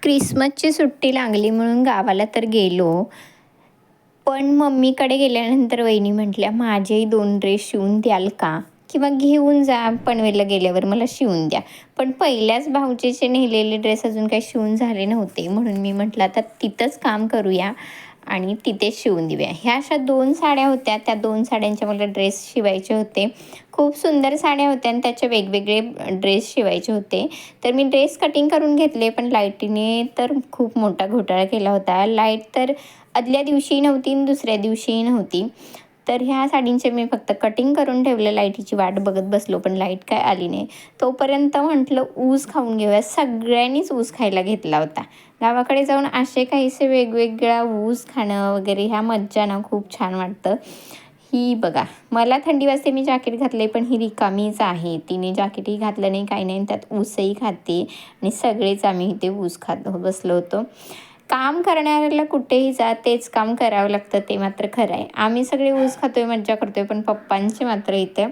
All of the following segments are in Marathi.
क्रिसमसची सुट्टी लागली म्हणून गावाला तर गेलो. पण मम्मीकडे गेल्यानंतर वहिनी म्हटल्या, "माझेही 2 ड्रेस शिवून द्याल का? किंवा घेऊन जा पनवेलला गेल्यावर मला शिवून द्या." पण पहिल्याच भाऊजेचे नेलेले ड्रेस अजून काही शिवून झाले नव्हते. म्हणून मी म्हटलं, "आता तिथंच काम करूया आणि तिथेच शिवून देऊया." ह्या अशा 2 साड्या होत्या. त्या 2 साड्यांचे मला ड्रेस शिवायचे होते. खूप सुंदर साड्या होत्या आणि त्याचे वेगवेगळे ड्रेस शिवायचे होते. तर मी ड्रेस कटिंग करून घेतले, पण लाईटीने तर खूप मोठा घोटाळा केला होता. लाईट तर आदल्या दिवशीही नव्हती आणि दुसऱ्या दिवशीही नव्हती. तर ह्या साडींचे मी फक्त कटिंग करून ठेवलं. लाईटीची वाट बघत बसलो, पण लाईट काय आली नाही. तोपर्यंत म्हटलं ऊस खाऊन घेऊया. सगळ्यांनीच ऊस खायला घेतला होता. गावाकडे जाऊन असे काहीसे वेगवेगळा ऊस खाणं वगैरे ह्या मज्जा ना खूप छान वाटतं. ही बघा, मला थंडी वाजते, मी जॅकेट घातले, पण ही रिकामीच आहे. तिने जॅकेटही घातलं नाही, काही नाही, त्यात ऊसही खाते आणि सगळेच आम्ही इथे ऊस खात बसलो होतो. काम करणाऱ्याला कुठेही जा तेच काम करावं लागतं, ते मात्र खरं आहे. आम्ही सगळे ऊस खातोय, मज्जा करतोय, पण पप्पांची मात्र इथे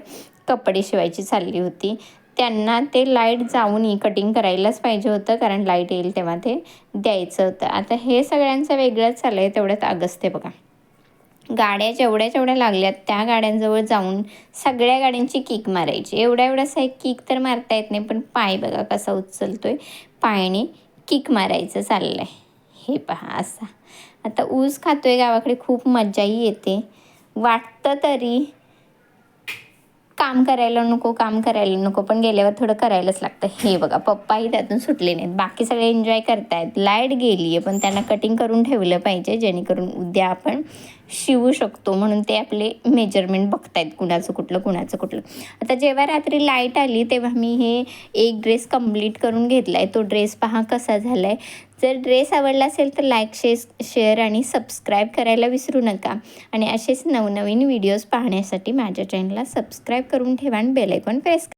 कपडे शिवायची चालली होती. त्यांना ते लाईट जाऊनही कटिंग करायलाच पाहिजे होतं, कारण लाईट येईल तेव्हा ते द्यायचं होतं. आता हे सगळ्यांचं वेगळंच चाललं आहे. तेवढ्यात अगस्ते बघा, गाड्या जेवढ्या लागल्यात त्या गाड्यांजवळ जाऊन सगळ्या गाड्यांची किक मारायची. एवढासा एक किक तर मारता येत नाही, पण पाय बघा कसा उचलतोय. पायाने किक मारायचं चाललं आहे. हे पहा असा. आता ऊस खातोय गावाकडे, खूप मज्जाही येते. वाटतं तरी काम करायला नको, काम करायला नको, पण गेल्यावर थोडं करायलाच लागतं. हे बघा, पप्पाही त्यातून सुटले नाहीत. बाकी सगळे एन्जॉय करतायत. लाईट गेली आहे, पण त्यांना कटिंग करून ठेवलं पाहिजे, जेणेकरून उद्या आपण शिवू शकतो. म्हणून ते आपले मेजरमेंट बघतायत, कुणाचं कुठलं. आता जेव्हा रात्री लाईट आली, तेव्हा मी हे एक ड्रेस कंप्लीट करून घेतला आहे. तो ड्रेस पहा कसा झाला आहे. जर ड्रेस आवडला असेल तर लाईक, शेअर आणि सबस्क्राईब करायला विसरू नका. आणि असेच नवनवीन व्हिडिओज पाहण्यासाठी माझ्या चॅनलला सबस्क्राईब करून ठेवा आणि बेल आयकॉन प्रेस करा.